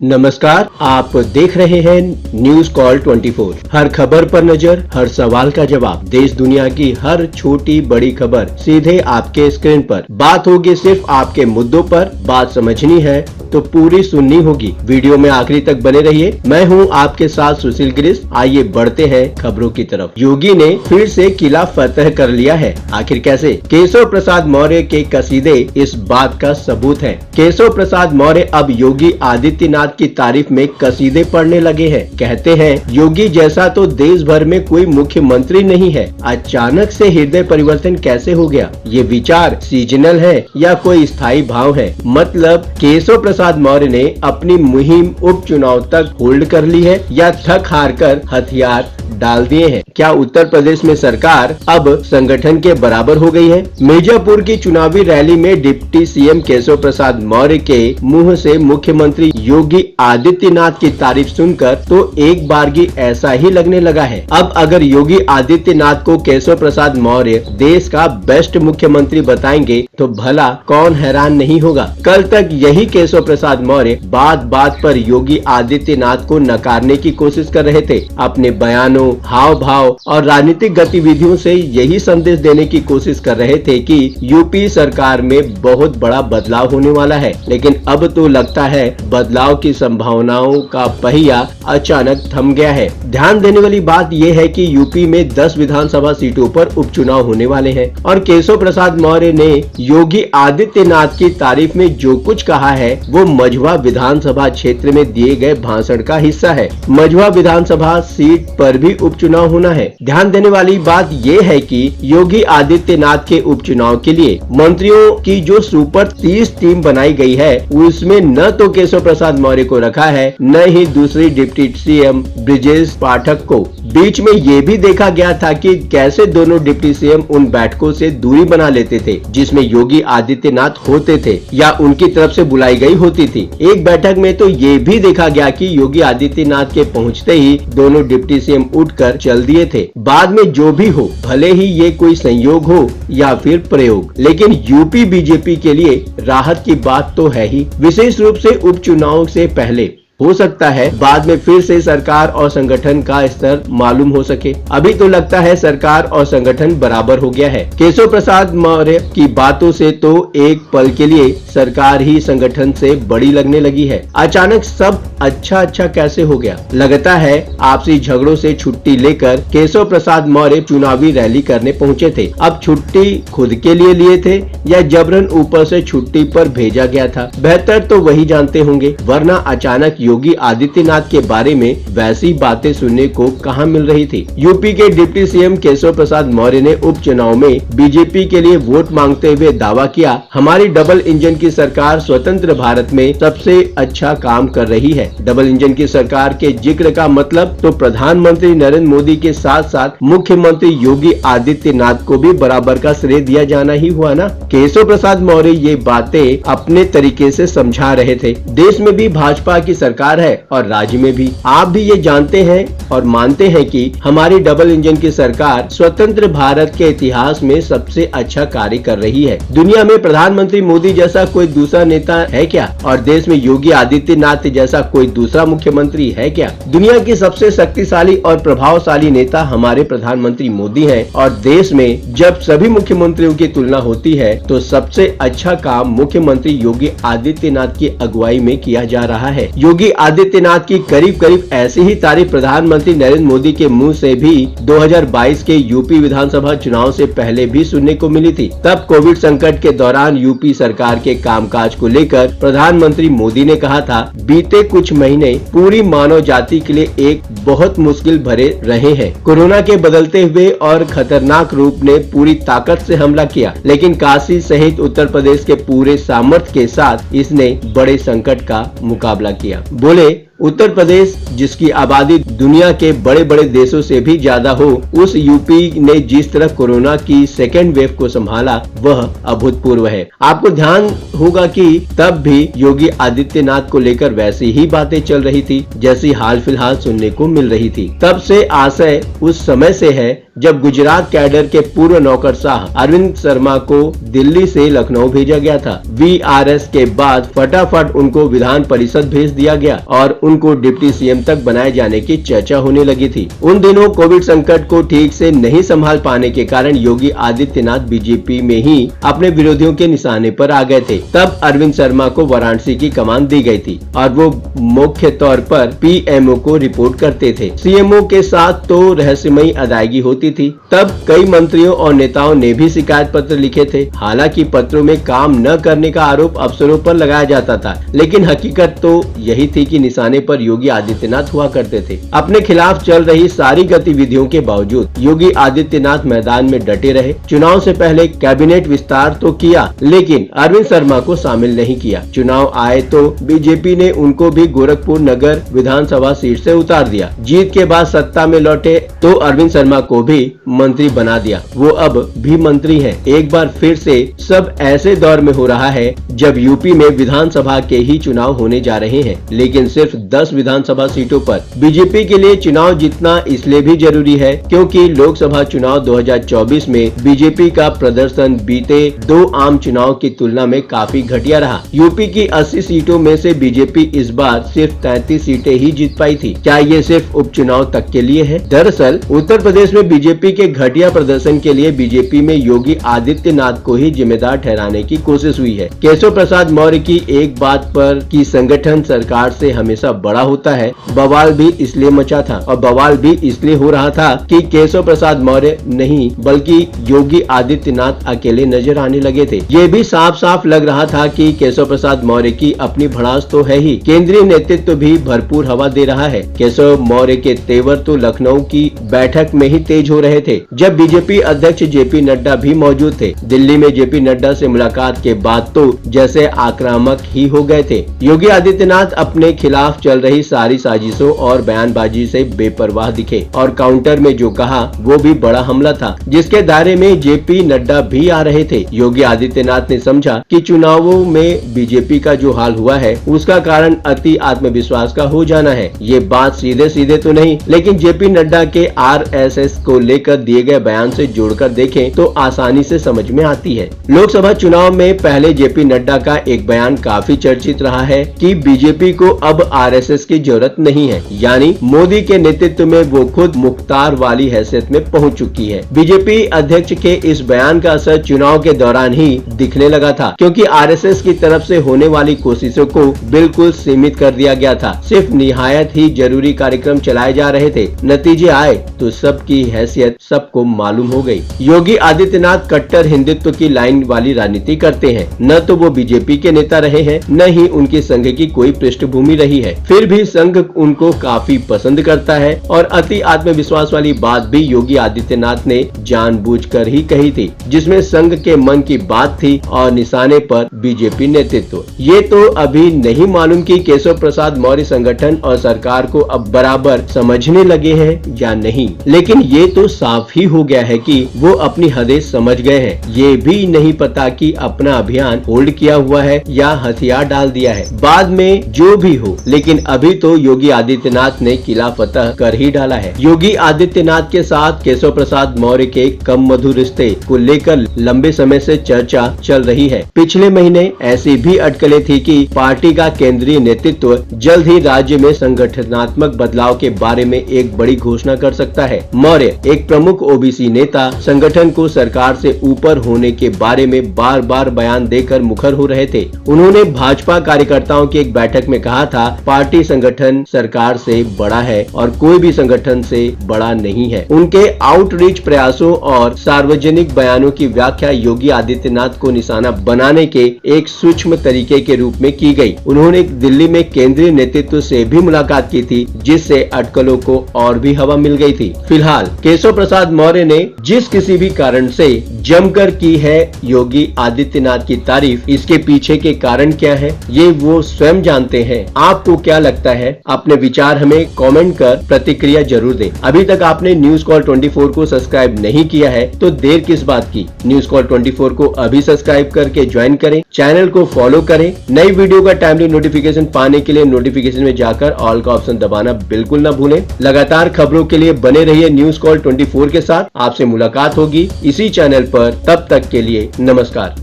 नमस्कार, आप देख रहे हैं न्यूज कॉल 24। हर खबर पर नजर, हर सवाल का जवाब, देश दुनिया की हर छोटी बड़ी खबर सीधे आपके स्क्रीन पर। बात होगी सिर्फ आपके मुद्दों पर, बात समझनी है तो पूरी सुननी होगी। वीडियो में आखिरी तक बने रहिए। मैं हूं आपके साथ सुशील गिरीश। आइए बढ़ते हैं खबरों की तरफ। योगी ने फिर से किला फतह कर लिया है, आखिर कैसे? केशव प्रसाद मौर्य के कसीदे इस बात का सबूत हैं। केशव प्रसाद मौर्य अब योगी आदित्यनाथ की तारीफ में कसीदे पढ़ने लगे हैं। कहते हैं, योगी जैसा तो देश भर में कोई मुख्यमंत्री नहीं है। अचानक से हृदय परिवर्तन कैसे हो गया? ये विचार सीजनल है या कोई स्थायी भाव है? मतलब केशव प्रसाद मौर्य ने अपनी मुहिम उपचुनाव तक होल्ड कर ली है या थक हार कर हथियार डाल दिए हैं? क्या उत्तर प्रदेश में सरकार अब संगठन के बराबर हो गई है? मिर्जापुर की चुनावी रैली में डिप्टी सीएम केशव प्रसाद मौर्य के मुंह से मुख्यमंत्री योगी आदित्यनाथ की तारीफ सुनकर तो एक बारगी ऐसा ही लगने लगा है। अब अगर योगी आदित्यनाथ को केशव प्रसाद मौर्य देश का बेस्ट मुख्यमंत्री बताएंगे तो भला कौन हैरान नहीं होगा। कल तक यही केशव प्रसाद मौर्य बात बात पर योगी आदित्यनाथ को नकारने की कोशिश कर रहे थे। अपने बयानों, हाव भाव और राजनीतिक गतिविधियों से यही संदेश देने की कोशिश कर रहे थे कि यूपी सरकार में बहुत बड़ा बदलाव होने वाला है। लेकिन अब तो लगता है बदलाव की संभावनाओं का पहिया अचानक थम गया है। ध्यान देने वाली बात यह है कि यूपी में 10 विधानसभा सीटों पर उपचुनाव होने वाले हैं और केशव प्रसाद मौर्य ने योगी आदित्यनाथ की तारीफ में जो कुछ कहा है वो मझवा विधानसभा क्षेत्र में दिए गए भाषण का हिस्सा है। मझवा विधानसभा सीट पर भी उपचुनाव होना है। ध्यान देने वाली बात ये है कि योगी आदित्यनाथ के उपचुनाव के लिए मंत्रियों की जो सुपर 30 टीम बनाई गई है उसमें न तो केशव प्रसाद मौर्य को रखा है न ही दूसरी डिप्टी सीएम ब्रिजेश पाठक को। बीच में ये भी देखा गया था कि कैसे दोनों डिप्टी सीएम उन बैठकों से दूरी बना लेते थे जिसमें योगी आदित्यनाथ होते थे या उनकी तरफ से बुलाई गई होती थी। एक बैठक में तो ये भी देखा गया कि योगी आदित्यनाथ के पहुंचते ही दोनों डिप्टी सीएम उठकर चल दिए थे। बाद में जो भी हो, भले ही ये कोई संयोग हो या फिर प्रयोग, लेकिन यूपी बीजेपी के लिए राहत की बात तो है ही। विशेष रूप से उपचुनाव से पहले हो सकता है बाद में फिर से सरकार और संगठन का स्तर मालूम हो सके। अभी तो लगता है सरकार और संगठन बराबर हो गया है। केशव प्रसाद मौर्य की बातों से तो एक पल के लिए सरकार ही संगठन से बड़ी लगने लगी है। अचानक सब अच्छा कैसे हो गया? लगता है आपसी झगड़ों से छुट्टी लेकर केशव प्रसाद मौर्य चुनावी रैली करने पहुंचे थे। अब छुट्टी खुद के लिए लिए थे या जबरन ऊपर से छुट्टी पर भेजा गया था? बेहतर तो वही जानते होंगे, वरना अचानक योगी आदित्यनाथ के बारे में वैसी बातें सुनने को कहां मिल रही थी। यूपी के डिप्टी सीएम केशव प्रसाद मौर्य ने उपचुनाव में बीजेपी के लिए वोट मांगते हुए दावा किया, हमारी डबल इंजन की सरकार स्वतंत्र भारत में सबसे अच्छा काम कर रही है। डबल इंजन की सरकार के जिक्र का मतलब तो प्रधानमंत्री नरेंद्र मोदी के साथ साथ मुख्यमंत्री योगी आदित्यनाथ को भी बराबर का श्रेय दिया जाना ही हुआ ना। केशव प्रसाद मौर्य ये बातें अपने तरीके से समझा रहे थे। देश में भी भाजपा की सरकार है और राज्य में भी। आप भी ये जानते हैं और मानते हैं कि हमारी डबल इंजन की सरकार स्वतंत्र भारत के इतिहास में सबसे अच्छा कार्य कर रही है। दुनिया में प्रधानमंत्री मोदी जैसा कोई दूसरा नेता है क्या? और देश में योगी आदित्यनाथ जैसा कोई दूसरा मुख्यमंत्री है क्या? दुनिया की सबसे शक्तिशाली और प्रभावशाली नेता हमारे प्रधानमंत्री मोदी हैं और देश में जब सभी मुख्यमंत्रियों की तुलना होती है तो सबसे अच्छा काम मुख्यमंत्री योगी आदित्यनाथ की अगुवाई में किया जा रहा है। योगी आदित्यनाथ की करीब ऐसी ही तारीफ प्रधानमंत्री नरेंद्र मोदी के मुंह से भी 2022 के यूपी विधानसभा चुनाव से पहले भी सुनने को मिली थी। तब कोविड संकट के दौरान यूपी सरकार के कामकाज को लेकर प्रधानमंत्री मोदी ने कहा था, बीते कुछ महीने पूरी मानव जाति के लिए एक बहुत मुश्किल भरे रहे हैं। कोरोना के बदलते हुए और खतरनाक रूप ने पूरी ताकत से हमला किया, लेकिन काशी सहित उत्तर प्रदेश के पूरे सामर्थ्य के साथ इसने बड़े संकट का मुकाबला किया। बोले उत्तर प्रदेश, जिसकी आबादी दुनिया के बड़े बड़े देशों से भी ज्यादा हो, उस यूपी ने जिस तरह कोरोना की सेकेंड वेव को संभाला वह अभूतपूर्व है। आपको ध्यान होगा कि तब भी योगी आदित्यनाथ को लेकर वैसी ही बातें चल रही थी जैसी हाल फिलहाल सुनने को मिल रही थी। तब से आशय उस समय से है जब गुजरात कैडर के पूर्व नौकरशाह अरविंद शर्मा को दिल्ली से लखनऊ भेजा गया था। वीआरएस के बाद फटाफट उनको विधान परिषद भेज दिया गया और उनको डिप्टी सीएम तक बनाए जाने की चर्चा होने लगी थी। उन दिनों कोविड संकट को ठीक से नहीं संभाल पाने के कारण योगी आदित्यनाथ बीजेपी में ही अपने विरोधियों के निशाने पर आ गए थे। तब अरविंद शर्मा को वाराणसी की कमान दी गई थी और वो मुख्य तौर पर पीएमओ को रिपोर्ट करते थे। सीएमओ के साथ तो रहस्यमयी अदायगी होती थी। तब कई मंत्रियों और नेताओं ने भी शिकायत पत्र लिखे थे। हालांकि पत्रों में काम न करने का आरोप अफसरों पर लगाया जाता था, लेकिन हकीकत तो यही थी कि निशाने पर योगी आदित्यनाथ हुआ करते थे। अपने खिलाफ चल रही सारी गतिविधियों के बावजूद योगी आदित्यनाथ मैदान में डटे रहे। चुनाव से पहले कैबिनेट विस्तार तो किया, लेकिन अरविंद शर्मा को शामिल नहीं किया। चुनाव आए तो बीजेपी ने उनको भी गोरखपुर नगर विधानसभा सीट से उतार दिया। जीत के बाद सत्ता में लौटे तो अरविंद शर्मा को भी मंत्री बना दिया। वो अब भी मंत्री हैं। एक बार फिर से सब ऐसे दौर में हो रहा है जब यूपी में विधानसभा के ही चुनाव होने जा रहे हैं, लेकिन सिर्फ 10 विधानसभा सीटों पर। बीजेपी के लिए चुनाव जीतना इसलिए भी जरूरी है क्योंकि लोकसभा चुनाव 2024 में बीजेपी का प्रदर्शन बीते 2 आम चुनाव की तुलना में काफी घटिया रहा। यूपी की 80 सीटों में से बीजेपी इस बार सिर्फ 33 सीटें ही जीत पाई थी। क्या ये सिर्फ उपचुनाव तक के लिए है? दरअसल उत्तर प्रदेश में बीजेपी के घटिया प्रदर्शन के लिए बीजेपी में योगी आदित्यनाथ को ही जिम्मेदार ठहराने की कोशिश हुई है। केशव प्रसाद मौर्य की एक बात पर कि संगठन सरकार से हमेशा बड़ा होता है, बवाल भी इसलिए मचा था और बवाल भी इसलिए हो रहा था कि केशव प्रसाद मौर्य नहीं बल्कि योगी आदित्यनाथ अकेले नजर आने लगे थे। ये भी साफ साफ लग रहा था कि केशव प्रसाद मौर्य की अपनी भड़ास तो है ही, केंद्रीय नेतृत्व भी भरपूर हवा दे रहा है। केशव मौर्य के तेवर तो लखनऊ की बैठक में ही तेज हो रहे थे जब बीजेपी अध्यक्ष जेपी नड्डा भी मौजूद थे। दिल्ली में जेपी नड्डा से मुलाकात के बाद तो जैसे आक्रामक ही हो गए थे। योगी आदित्यनाथ अपने खिलाफ चल रही सारी साजिशों और बयानबाजी से बेपरवाह दिखे और काउंटर में जो कहा वो भी बड़ा हमला था जिसके दायरे में जेपी नड्डा भी आ रहे थे। योगी आदित्यनाथ ने समझा कि चुनावों में बीजेपी का जो हाल हुआ है उसका कारण अति आत्मविश्वास का हो जाना है। ये बात सीधे सीधे तो नहीं, लेकिन जेपी नड्डा के आरएसएस को लेकर दिए गए बयान से जोड़कर देखें तो आसानी से समझ में आती है। लोकसभा चुनाव में पहले जेपी नड्डा का एक बयान काफी चर्चित रहा है कि बीजेपी को अब आरएसएस की जरूरत नहीं है, यानी मोदी के नेतृत्व में वो खुद मुख्तार वाली हैसियत में पहुंच चुकी है। बीजेपी अध्यक्ष के इस बयान का असर चुनाव के दौरान ही दिखने लगा था, क्योंकि आरएसएस की तरफ से होने वाली कोशिशों को बिल्कुल सीमित कर दिया गया था। सिर्फ निहायत ही जरूरी कार्यक्रम चलाए जा रहे थे। नतीजे आए तो सबकी हैसियत सबको मालूम हो गई। योगी आदित्यनाथ कट्टर हिंदुत्व की लाइन वाली राजनीति करते हैं। न तो वो बीजेपी के नेता रहे हैं, न ही उनके संघ की कोई पृष्ठभूमि रही है। फिर भी संघ उनको काफी पसंद करता है और अति आत्मविश्वास वाली बात भी योगी आदित्यनाथ ने जानबूझकर ही कही थी, जिसमें संघ के मन की बात थी और निशाने पर बीजेपी नेतृत्व। ये तो अभी नहीं मालूम कि केशव प्रसाद मौर्य संगठन और सरकार को अब बराबर समझने लगे हैं या नहीं, लेकिन ये तो साफ ही हो गया है कि वो अपनी हदें समझ गए हैं। ये भी नहीं पता कि अपना अभियान होल्ड किया हुआ है या हथियार डाल दिया है। बाद में जो भी हो, लेकिन अभी तो योगी आदित्यनाथ ने किला फतह कर ही डाला है। योगी आदित्यनाथ के साथ केशव प्रसाद मौर्य के कम मधुर रिश्ते को लेकर लंबे समय से चर्चा चल रही है। पिछले महीने ऐसी भी अटकलें थी कि पार्टी का केंद्रीय नेतृत्व जल्द ही राज्य में संगठनात्मक बदलाव के बारे में एक बड़ी घोषणा कर सकता है। मौर्य एक प्रमुख ओबीसी नेता संगठन को सरकार से ऊपर होने के बारे में बार बार बयान देकर मुखर हो रहे थे। उन्होंने भाजपा कार्यकर्ताओं की एक बैठक में कहा था, पार्टी संगठन सरकार से बड़ा है और कोई भी संगठन से बड़ा नहीं है। उनके आउटरीच प्रयासों और सार्वजनिक बयानों की व्याख्या योगी आदित्यनाथ को निशाना बनाने के एक सूक्ष्म तरीके के रूप में की गई। उन्होंने दिल्ली में केंद्रीय नेतृत्व से भी मुलाकात की थी, जिससे अटकलों को और भी हवा मिल गई थी। फिलहाल केशव प्रसाद मौर्य ने जिस किसी भी कारण से जमकर की है योगी आदित्यनाथ की तारीफ, इसके पीछे के कारण क्या है ये वो स्वयं जानते हैं। आपको क्या क्या लगता है? अपने विचार हमें कमेंट कर प्रतिक्रिया जरूर दें। अभी तक आपने न्यूज कॉल 24 को सब्सक्राइब नहीं किया है तो देर किस बात की? न्यूज कॉल 24 को अभी सब्सक्राइब करके ज्वाइन करें, चैनल को फॉलो करें। नई वीडियो का टाइमली नोटिफिकेशन पाने के लिए नोटिफिकेशन में जाकर ऑल का ऑप्शन दबाना बिल्कुल न भूलें। लगातार खबरों के लिए बने रहिए न्यूज कॉल 24 के साथ। आपसे मुलाकात होगी इसी चैनल पर। तब तक के लिए नमस्कार।